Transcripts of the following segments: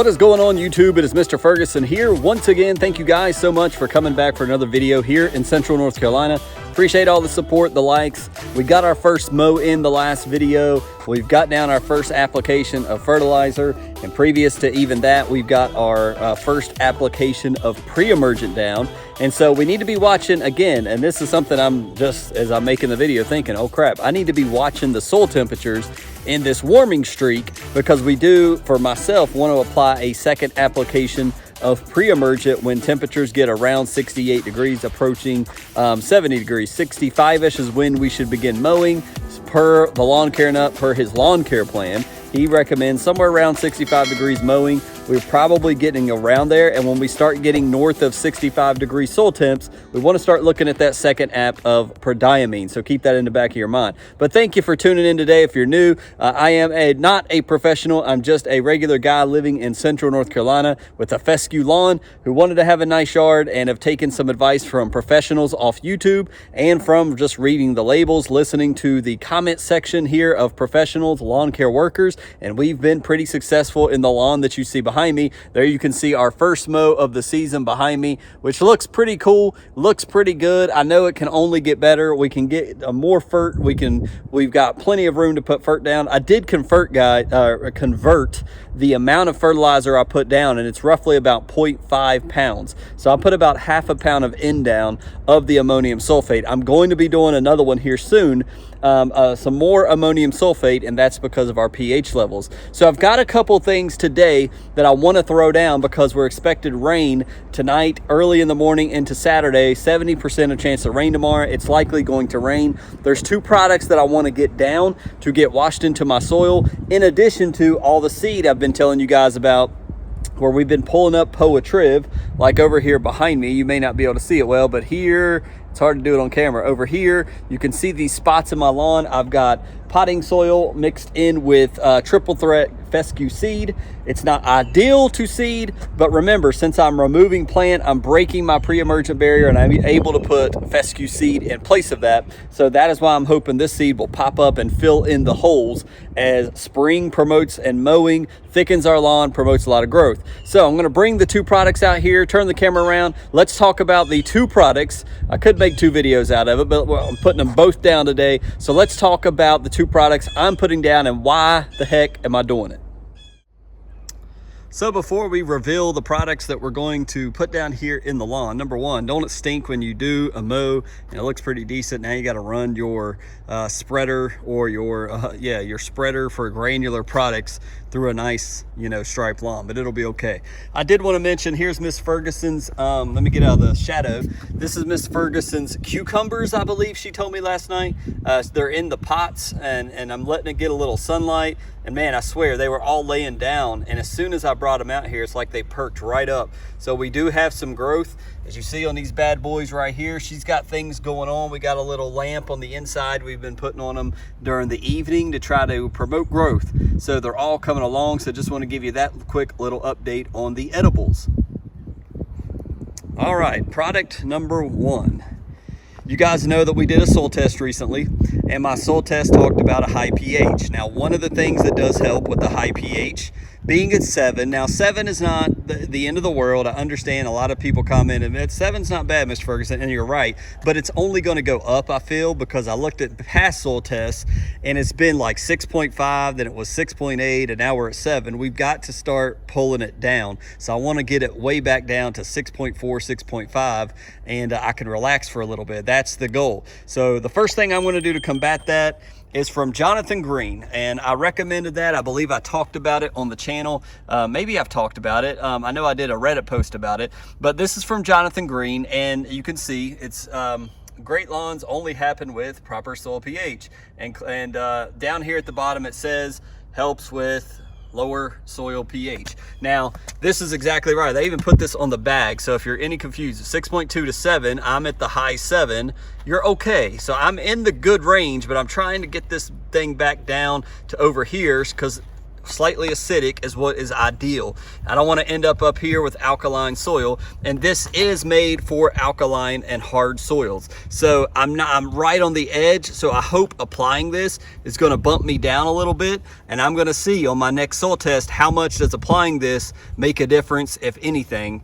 What is going on, YouTube? It is Mr. Ferguson here once again. Thank you guys so much for coming back for another video here in Central North Carolina. Appreciate all the support, the likes. We got our first mow in the last video. We've got down our first application of fertilizer, and previous to even that, we've got our first application of pre-emergent down. And so we need to be watching again, and this is something I'm just, as I'm making the video, thinking, oh crap, I need to be watching the soil temperatures in this warming streak, because we do, for myself, want to apply a second application of pre-emergent when temperatures get around 68 degrees, approaching 70 degrees. 65-ish is when we should begin mowing. Per the lawn care nut, per his lawn care plan, he recommends somewhere around 65 degrees mowing. We're probably getting around there, and when we start getting north of 65 degree soil temps, we want to start looking at that second app of prodiamine. So keep that in the back of your mind. But thank you for tuning in today. If you're new, I am not a professional. I'm just a regular guy living in Central North Carolina with a fescue lawn who wanted to have a nice yard and have taken some advice from professionals off YouTube and from just reading the labels, listening to the comment section here of professionals, lawn care workers, and we've been pretty successful in the lawn that you see behind me. There you can see our first mow of the season behind me, which looks pretty cool, looks pretty good. I know it can only get better. We can get more fert. We've got plenty of room to put fert down. I did convert the amount of fertilizer I put down, and it's roughly about 0.5 pounds. So I put about half a pound of N down of the ammonium sulfate. I'm going to be doing another one here soon, some more ammonium sulfate, and that's because of our pH levels. So I've got a couple things today that I want to throw down because we're expected rain tonight, early in the morning into Saturday. 70% of chance of rain tomorrow. It's likely going to rain. There's two products that I want to get down to get washed into my soil, in addition to all the seed I've been telling you guys about, where we've been pulling up Poa triv, like over here behind me. You may not be able to see it well, but here, it's hard to do it on camera. Over here, you can see these spots in my lawn. I've got potting soil mixed in with triple threat fescue seed. It's not ideal to seed, but remember, since I'm removing plant, I'm breaking my pre-emergent barrier, and I'm able to put fescue seed in place of that. So that is why I'm hoping this seed will pop up and fill in the holes as spring promotes, and mowing thickens our lawn, promotes a lot of growth. So I'm gonna bring the two products out here, turn the camera around. Let's talk about the two products. I could make two videos out of it, but I'm putting them both down today. So let's talk about the two products I'm putting down and why the heck am I doing it. So before we reveal the products that we're going to put down here in the lawn, number one, don't it stink when you do a mow and it looks pretty decent? Now you got to run your spreader or your spreader for granular products through a nice, striped lawn, but it'll be okay. I did want to mention, here's Miss Ferguson's, let me get out of the shadow. This is Miss Ferguson's cucumbers, I believe she told me last night. They're in the pots, and I'm letting it get a little sunlight. And man, I swear, they were all laying down, and as soon as I brought them out here, it's like they perked right up. So we do have some growth. As you see on these bad boys right here, she's got things going on. We got a little lamp on the inside we've been putting on them during the evening to try to promote growth. So they're all coming along. So just want to give you that quick little update on the edibles. All right, product number one. You guys know that we did a soil test recently, and my soil test talked about a high pH. Now, one of the things that does help with the high pH being at 7. Now, 7 is not the end of the world. I understand a lot of people comment and 7's not bad, Mr. Ferguson, and you're right, but it's only going to go up, I feel, because I looked at past soil tests and it's been like 6.5, then it was 6.8, and now we're at 7. We've got to start pulling it down. So I want to get it way back down to 6.4, 6.5, and I can relax for a little bit. That's the goal. So the first thing I'm going to do to combat that is from Jonathan Green, and I recommended that. I believe I talked about it on the channel. Maybe I've talked about it. I know I did a Reddit post about it, but this is from Jonathan Green, and you can see it's great lawns only happen with proper soil pH. And down here at the bottom it says helps with lower soil pH. Now, this is exactly right. They even put this on the bag. So if you're any confused, 6.2 to 7, I'm at the high 7. You're okay. So I'm in the good range, but I'm trying to get this thing back down to over here because slightly acidic is what is ideal. I don't want to end up here with alkaline soil, and this is made for alkaline and hard soils. So I'm right on the edge, so I hope applying this is going to bump me down a little bit, and I'm going to see on my next soil test how much does applying this make a difference, if anything.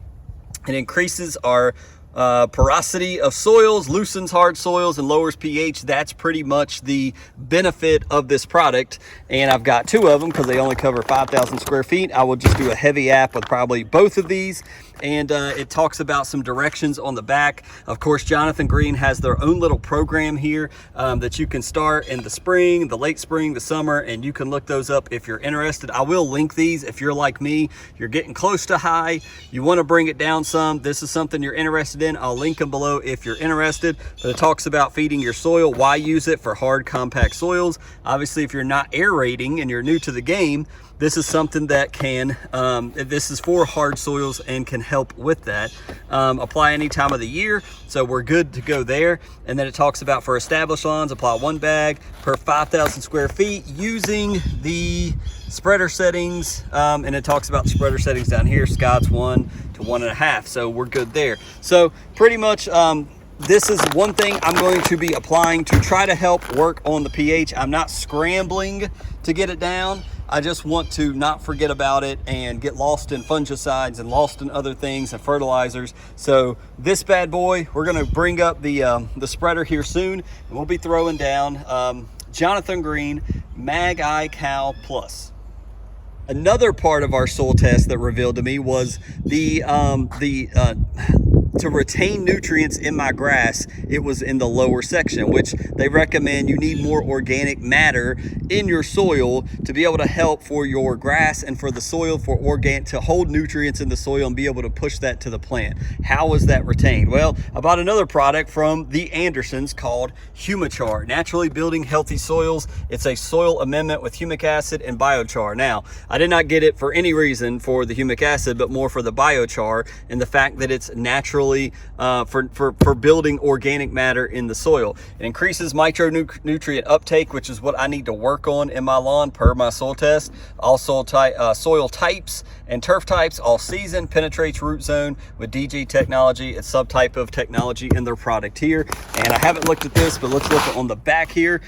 It increases our porosity of soils, loosens hard soils, and lowers pH. That's pretty much the benefit of this product. And I've got 2 of them because they only cover 5,000 square feet. I will just do a heavy app with probably both of these. And it talks about some directions on the back. Of course, Jonathan Green has their own little program here that you can start in the spring, the late spring, the summer, and you can look those up if you're interested. I will link these if you're like me, you're getting close to high, you want to bring it down some, this is something you're interested in. I'll link them below if you're interested. But it talks about feeding your soil, why use it for hard, compact soils. Obviously, if you're not aerating and you're new to the game, this is something that can, this is for hard soils and can help with that. Apply any time of the year, so we're good to go there. And then it talks about for established lawns, apply 1 bag per 5,000 square feet using the spreader settings. And it talks about the spreader settings down here, Scott's 1 to 1.5, so we're good there. So pretty much, this is one thing I'm going to be applying to try to help work on the pH. I'm not scrambling to get it down. I just want to not forget about it and get lost in fungicides and lost in other things and fertilizers. So this bad boy, we're going to bring up the spreader here soon, and we'll be throwing down Jonathan Green Mag I Cal Plus. Another part of our soil test that revealed to me was to retain nutrients in my grass, it was in the lower section, which they recommend you need more organic matter in your soil to be able to help for your grass and for the soil, for organic, to hold nutrients in the soil and be able to push that to the plant. How was that retained? Well, I bought another product from the Andersons called Humichar, Naturally Building Healthy Soils. It's a soil amendment with humic acid and biochar. Now, I did not get it for any reason for the humic acid, but more for the biochar and the fact that it's naturally for building organic matter in the soil. It increases micronutrient uptake, which is what I need to work on in my lawn per my soil test. All soil types and turf types all season, penetrates root zone with DG technology. It's subtype of technology in their product here. And I haven't looked at this, but let's look on the back here.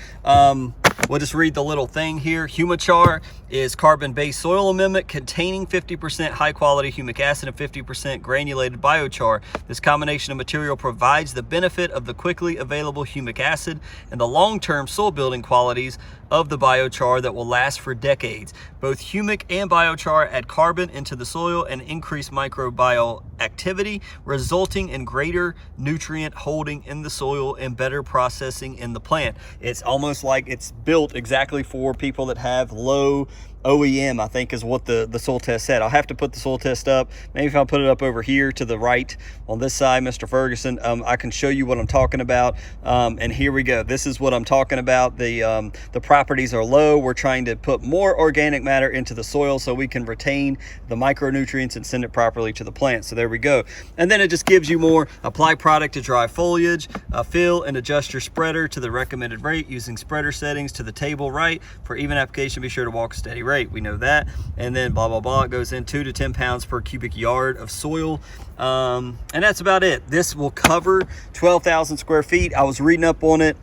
We'll just read the little thing here. Humichar is carbon-based soil amendment containing 50% high-quality humic acid and 50% granulated biochar. This combination of material provides the benefit of the quickly available humic acid and the long-term soil building qualities of the biochar that will last for decades. Both humic and biochar add carbon into the soil and increase microbial activity, resulting in greater nutrient holding in the soil and better processing in the plant. It's almost like it's built exactly for people that have low OEM, I think is what the soil test said. I'll have to put the soil test up. Maybe if I'll put it up over here to the right on this side, Mr. Ferguson, I can show you what I'm talking about. And here we go. This is what I'm talking about. The properties are low. We're trying to put more organic matter into the soil so we can retain the micronutrients and send it properly to the plant. So there we go. And then it just gives you more. Apply product to dry foliage. Fill and adjust your spreader to the recommended rate using spreader settings to the table right. For even application, be sure to walk a steady rate. We know that. And then blah blah blah, it goes in 2 to 10 pounds per cubic yard of soil, and that's about it. This will cover 12,000 square feet. I was reading up on it.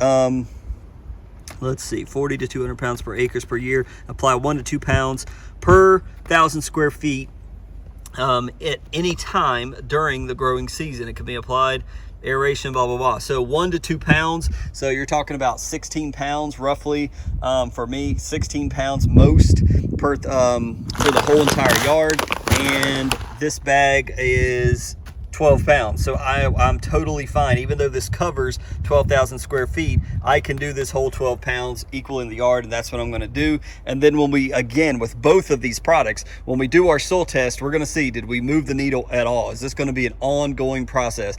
Let's see, 40 to 200 pounds per acres per year. Apply 1 to 2 pounds per 1,000 square feet at any time during the growing season. It can be applied aeration, blah blah blah. So 1 to 2 pounds, so you're talking about 16 pounds roughly. For me, 16 pounds most per for the whole entire yard, and this bag is 12 pounds. So I'm totally fine. Even though this covers 12,000 square feet, I can do this whole 12 pounds equal in the yard, and that's what I'm going to do. And then when we, again, with both of these products, when we do our soil test, we're going to see, did we move the needle at all? Is this going to be an ongoing process?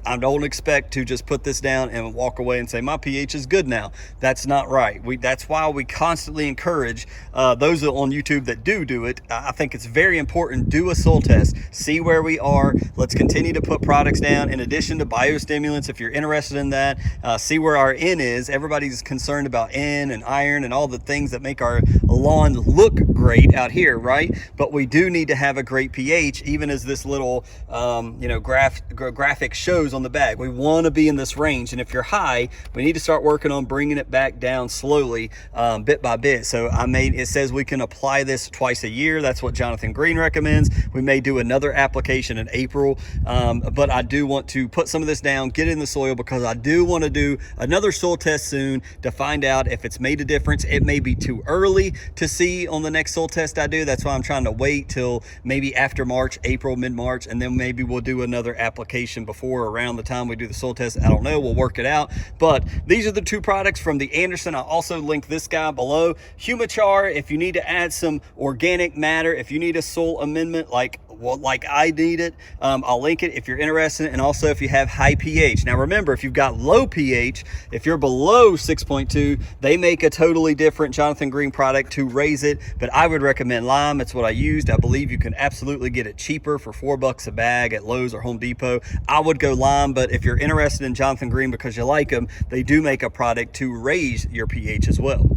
I don't expect to just put this down and walk away and say, my pH is good now. That's not right. That's why we constantly encourage those on YouTube that do it. I think it's very important. Do a soil test. See where we are. Let's continue need to put products down in addition to biostimulants if you're interested in that. See where our N is. Everybody's concerned about N and iron and all the things that make our lawn look great out here, right? But we do need to have a great pH, even as this little graphic shows on the bag. We want to be in this range, and if you're high, we need to start working on bringing it back down slowly, bit by bit. So it says we can apply this twice a year. That's what Jonathan Green recommends. We may do another application in April, but I do want to put some of this down, get it in the soil, because I do want to do another soil test soon to find out if it's made a difference. It may be too early to see on the next soil test I do. That's why I'm trying to wait till maybe after March, April, mid-March, and then maybe we'll do another application before around the time we do the soil test. I don't know, we'll work it out. But these are the two products from the Anderson. I'll also link this guy below. Humichar, if you need to add some organic matter, if you need a soil amendment like I need it, I'll link it if you're interested. And also if you have high pH. Now remember, if you've got low pH, if you're below 6.2, they make a totally different Jonathan Green product to raise it, but I would recommend lime. It's what I used. I believe you can absolutely get it cheaper for $4 a bag at Lowe's or Home Depot. I would go lime, but if you're interested in Jonathan Green because you like them, they do make a product to raise your pH as well.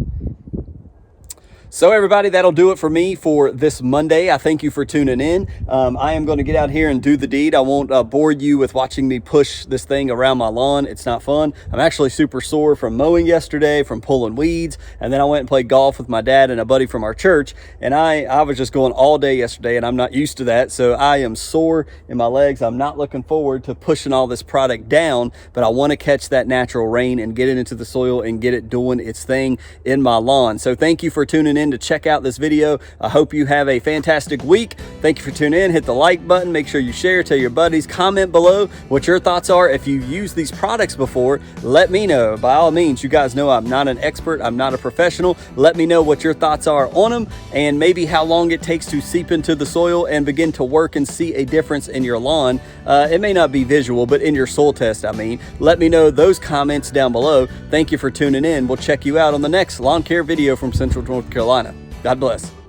So everybody, that'll do it for me for this Monday. I thank you for tuning in. I am going to get out here and do the deed. I won't bore you with watching me push this thing around my lawn. It's not fun. I'm actually super sore from mowing yesterday, from pulling weeds, and then I went and played golf with my dad and a buddy from our church, and I was just going all day yesterday, and I'm not used to that, so I am sore in my legs. I'm not looking forward to pushing all this product down, but I want to catch that natural rain and get it into the soil and get it doing its thing in my lawn. So thank you for tuning in to check out this video. I hope you have a fantastic week. Thank you for tuning in. Hit the like button. Make sure you share, tell your buddies, comment below what your thoughts are. If you've used these products before, let me know. By all means, you guys know I'm not an expert. I'm not a professional. Let me know what your thoughts are on them and maybe how long it takes to seep into the soil and begin to work and see a difference in your lawn. It may not be visual, but in your soil test, let me know those comments down below. Thank you for tuning in. We'll check you out on the next lawn care video from Central North Carolina. God bless.